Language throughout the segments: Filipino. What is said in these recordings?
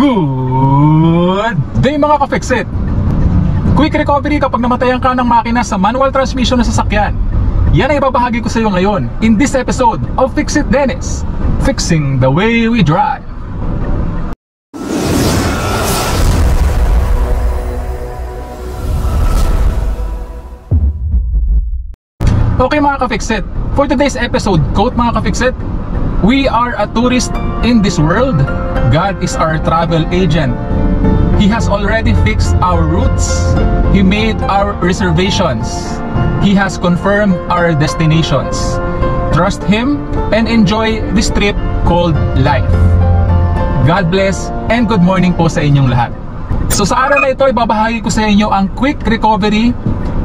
Good day mga ka-Fixit! Quick recovery kapag namatayan ka ng makina sa manual transmission ng sasakyan. Yan ang ibabahagi ko sa iyo ngayon in this episode of Fixit Dennis, fixing the way we drive. Okay mga ka-Fixit, for today's episode, quote mga ka-Fixit, "We are a tourist in this world. God is our travel agent. He has already fixed our routes. He made our reservations. He has confirmed our destinations. Trust Him and enjoy this trip called life." God bless and good morning po sa inyong lahat. So sa araw na ito, ibabahagi ko sa inyo ang quick recovery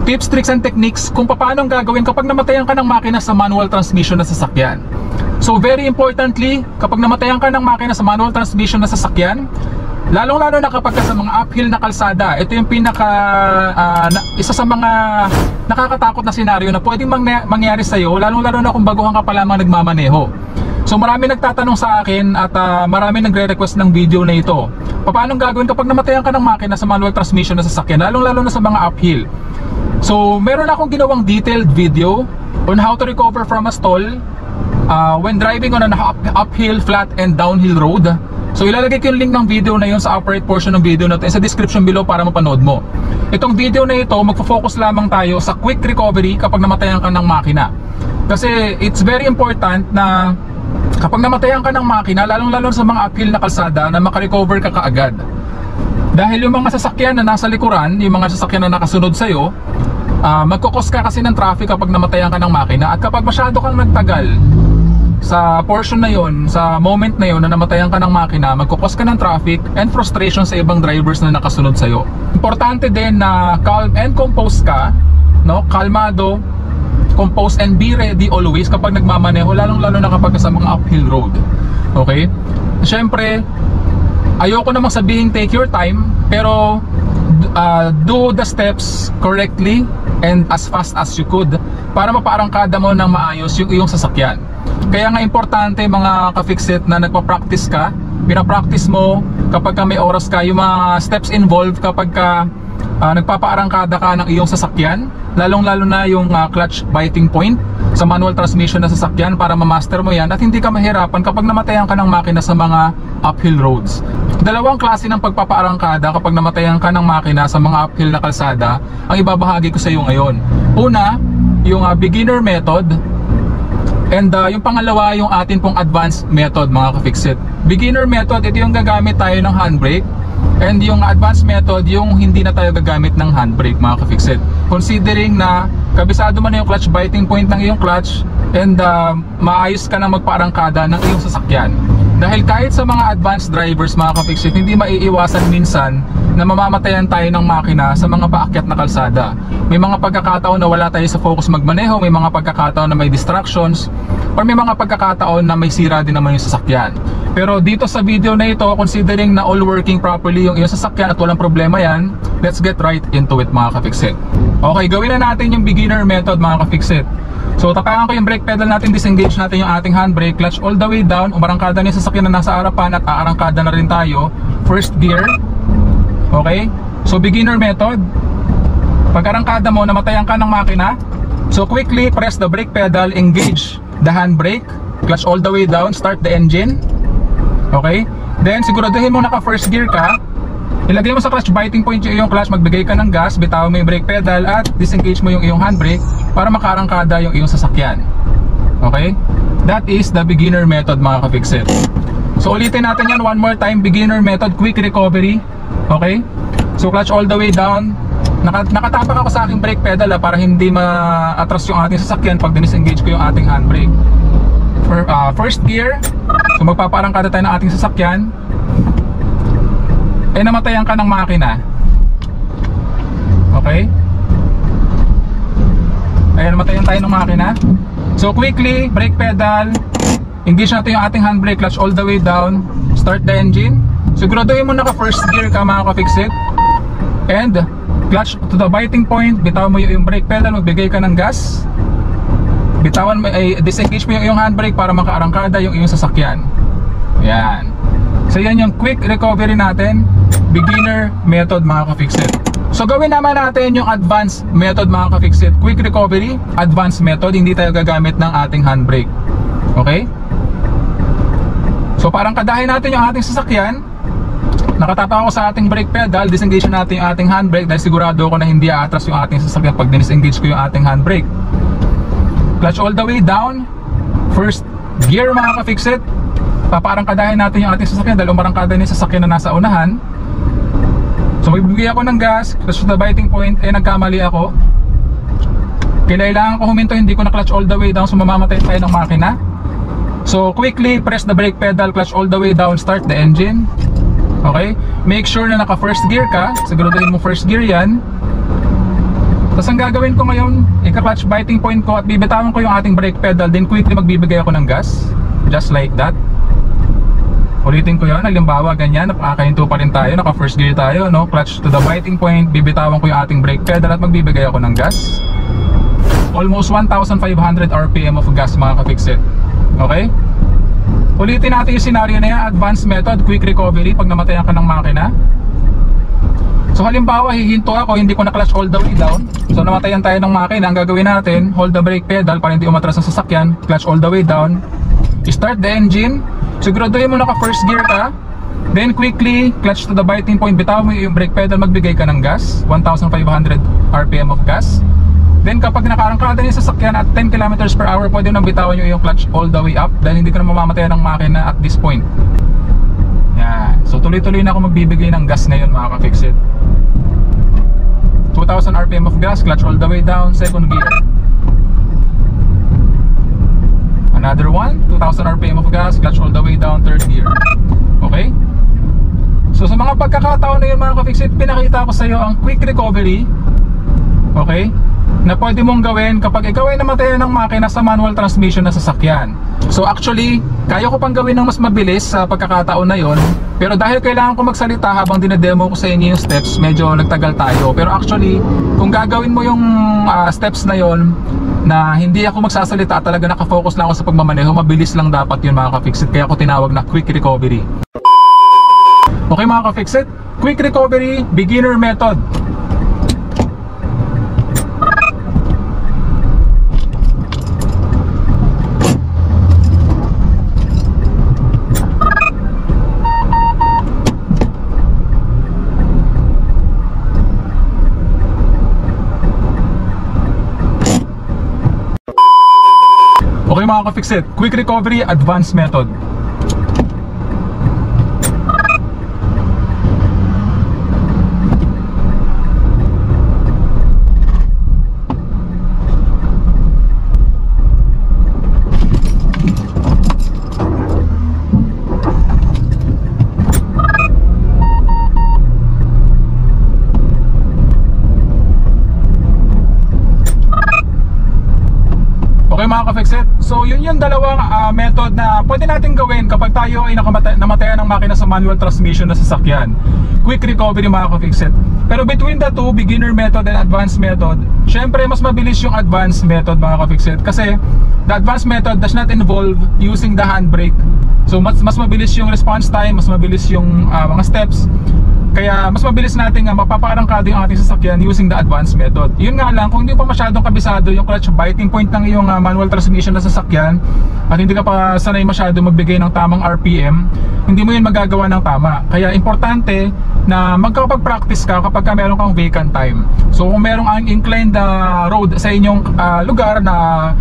tips, tricks, and techniques kung paano ang gagawin kapag namatayan ka ng makina sa manual transmission na sasakyan. So very importantly, kapag namatayan ka ng makina sa manual transmission na sasakyan, lalong-lalo na kapag sa mga uphill na kalsada, ito yung isa sa mga nakakatakot na senaryo na pwedeng mangyari sa'yo, lalong-lalo na kung baguhan ka pa lamang nagmamaneho. So marami nagtatanong sa akin at marami nagre-request ng video na ito. Paano gagawin kapag namatayan ka ng makina sa manual transmission na sasakyan, lalong-lalo na sa mga uphill? So meron akong ginawang detailed video on how to recover from a stall when driving on an uphill, flat, and downhill road. So ilalagay ko yung link ng video na yun sa upper right portion ng video na ito, sa description below para mapanood mo. Itong video na ito, magfo-focus lamang tayo sa quick recovery kapag namatayan ka ng makina. Kasi it's very important na kapag namatayan ka ng makina, lalong-lalo sa mga uphill na kalsada, na makarecover ka kaagad. Dahil yung mga sasakyan na nasa likuran, yung mga sasakyan na nakasunod sa'yo, magkukos ka kasi ng traffic kapag namatayan ka ng makina. At kapag masyado kang nagtagal sa portion na yon, sa moment na yon na namatayan ka ng makina, magkukos ka ng traffic and frustration sa ibang drivers na nakasunod sa'yo. Importante din na calm and compose ka, no? Kalmado, compose, and be ready always kapag nagmamaneho, lalong-lalo na kapag sa mga uphill road. Okay? Siyempre, ayoko namang sabihin take your time, pero do the steps correctly and as fast as you could para mapaarangkada mo ng maayos yung iyong sasakyan. Kaya nga importante mga ka-Fixit na nagpa-practice ka, pinapractice mo kapag may oras ka, yung mga steps involved kapag nagpapaarangkada ka ng iyong sasakyan, lalong-lalo na yung clutch biting point sa manual transmission na sasakyan, para ma-master mo yan at hindi ka mahirapan kapag namatayan ka ng makina sa mga uphill roads. Dalawang klase ng pagpapaarangkada kapag namatayan ka ng makina sa mga uphill na kalsada ang ibabahagi ko sa iyo ngayon. Una, yung beginner method, and yung pangalawa, yung atin pong advanced method mga ka-Fixit. Beginner method, ito yung gagamit tayo ng handbrake, and yung advanced method, yung hindi na tayo gagamit ng handbrake mga ka-Fixit. Considering na kabisado mo na yung clutch biting point ng iyong clutch, and maayos ka na magpaarangkada ng iyong sasakyan. Dahil kahit sa mga advanced drivers mga ka-Fixit, hindi maiiwasan minsan na mamamatayan tayo ng makina sa mga paakyat na kalsada. May mga pagkakataon na wala tayo sa focus magmaneho, may mga pagkakataon na may distractions, or may mga pagkakataon na may sira din naman yung sasakyan. Pero dito sa video na ito, considering na all working properly yung iyong sasakyan at walang problema yan, let's get right into it mga ka-Fixit. Okay, gawin na natin yung beginner method mga ka-Fixit. So tapakan ko yung brake pedal natin, disengage natin yung ating handbrake, clutch all the way down, umarangkada na yung sasakyan na nasa harapan at aarangkada na rin tayo, first gear. Okay, so beginner method, pag arangkada mo, namatayan ka ng makina, so quickly press the brake pedal, engage the handbrake, clutch all the way down, start the engine. Okay, then siguraduhin mo naka first gear ka, ilagay mo sa clutch biting point yung iyong clutch, magbigay ka ng gas, bitawan mo yung brake pedal at disengage mo yung iyong handbrake para makaarangkada yung iyong sasakyan. Okay, that is the beginner method mga ka-Fixit. So ulitin natin yan one more time, beginner method, quick recovery. Okay, so clutch all the way down, nakatapak ako sa aking brake pedal para hindi ma-atras yung ating sasakyan pag disengage ko yung ating handbrake. First gear, so magpaparangkada tayo ng ating sasakyan, namatayan ka ng makina. Okay, ayan, namatayan tayo ng makina. So quickly, brake pedal, engage natin yung ating handbrake, clutch all the way down, start the engine. Siguraduhin mo naka first gear ka mga ka-Fixit, and clutch to the biting point, bitawan mo yung brake pedal, magbigay ka ng gas, bitawan mo, disengage mo yung handbrake para makaarangkada yung iyong sasakyan. Yan. So yan yung quick recovery natin, beginner method mga ka-fixit. So gawin naman natin yung advanced method mga ka-fixit. Quick recovery, advanced method, hindi tayo gagamit ng ating handbrake. Okay? So parang kadahin natin yung ating sasakyan, nakatapa ako sa ating brake pedal, disengage natin yung ating handbrake dahil sigurado ako na hindi aatras yung ating sasakyan pag disengage ko yung ating handbrake. Clutch all the way down, first gear mga ka-fixit. Paparangkadahin natin yung ating sasakyan dahil umarangkada na yung sasakyan na nasa unahan. So magbibigay ako ng gas, clutch to the biting point, nagkamali ako. Kailangan ko huminto, hindi ko na clutch all the way down, so mamamatay tayo ng makina. So quickly press the brake pedal, clutch all the way down, start the engine. Okay? Make sure na naka first gear ka, siguraduhin mo first gear yan. Tapos ang gagawin ko ngayon, ika-clutch biting point ko at bibitawan ko yung ating brake pedal, then quickly magbibigay ako ng gas. Just like that. Ulitin ko yun, halimbawa ganyan, nakakahinto pa rin tayo, naka first gear tayo, no? Clutch to the biting point, bibitawan ko yung ating brake pedal at magbibigay ako ng gas. Almost 1,500 RPM of gas mga ka-fixit. Okay? Ulitin natin yung scenario na yan, advanced method, quick recovery, pag namatayan ka ng makina. So halimbawa, hihinto ako, hindi ko na clutch all the way down. So namatayan tayo ng makina, ang gagawin natin, hold the brake pedal para hindi umatras ang sasakyan, clutch all the way down. Start the engine, siguraduhin mo naka first gear ka, then quickly clutch to the biting point, bitawan mo yung brake pedal, magbigay ka ng gas, 1,500 RPM of gas. Then kapag nakaarangkada yung sasakyan at 10 km per hour, pwede nang bitawan nyo yung clutch all the way up dahil hindi ka na mamamatayan ng makina at this point. Yan. So tuloy-tuloy na ako magbibigay ng gas ngayon mga ka-fixit. 2,000 RPM of gas, clutch all the way down, second gear. Another one, 2,000 RPM of gas, clutch all the way down, third gear. Okay? So sa mga pagkakataon na yun mga ka-fixit, pinakita ko sa iyo ang quick recovery. Okay? Na pwede mong gawin kapag ikaw ay namatayan ng makina sa manual transmission na sasakyan. So actually, kaya ko pang gawin ng mas mabilis sa pagkakataon na yon. Pero dahil kailangan ko magsalita habang dinedemo ko sa inyo yung steps, medyo nagtagal tayo. Pero actually, kung gagawin mo yung steps na yon, na hindi ako magsasalita, talaga nakafocus lang ako sa pagmamaneho, mabilis lang dapat yun mga ka-fixit. Kaya ako tinawag na quick recovery. Okay mga ka-fixit, quick recovery, beginner method. Okay mga ka-fixit, quick recovery, advanced method. Okay mga ka-fixit, so yun yung dalawang method na pwede natin gawin kapag tayo ay namatayan ng makina sa manual transmission na sasakyan. Quick recovery mga ka-fixit. Pero between the two, beginner method and advanced method, syempre mas mabilis yung advanced method mga ka-fixit. Kasi the advanced method does not involve using the handbrake. So mas mabilis yung response time, mas mabilis yung mga steps. Kaya mas mabilis natin mapaparangkado yung ating sasakyan using the advanced method. Yun nga lang, kung hindi pa masyadong kabisado yung clutch biting point ng iyong manual transmission na sasakyan at hindi ka pa sanay masyado magbigay ng tamang RPM, hindi mo yun magagawa ng tama. Kaya importante na magkakapag-practice ka kapag meron kang vacant time. So kung merong inclined road sa inyong lugar na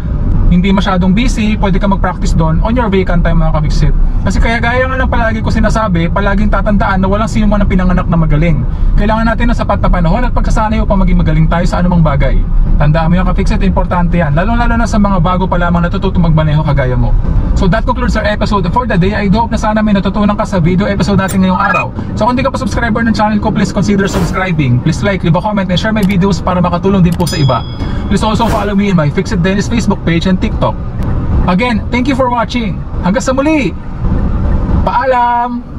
hindi masyadong busy, pwede ka mag-practice doon on your vacant time mga ka-fixit. Kasi kaya gaya nga lang palagi ko sinasabi, palaging tatandaan na walang sino man ang pinanganak na magaling. Kailangan natin ng sapat na panahon at pagkasanay upang maging magaling tayo sa anumang bagay. Tandaan mo yung ka-fixit, importante yan. Lalo-lalo na sa mga bago pa lamang natututo magmaneho kagaya mo. So that concludes our episode for the day. I do hope na sana may natutunan ka sa video episode natin ngayong araw. So kung di ka pa subscriber ng channel ko, please consider subscribing. Please like, leave a comment, and share my videos para makatulong din po sa iba. Please also follow me in my Fix It Dennis Facebook page and TikTok. Again, thank you for watching. Hanggang sa muli. Paalam!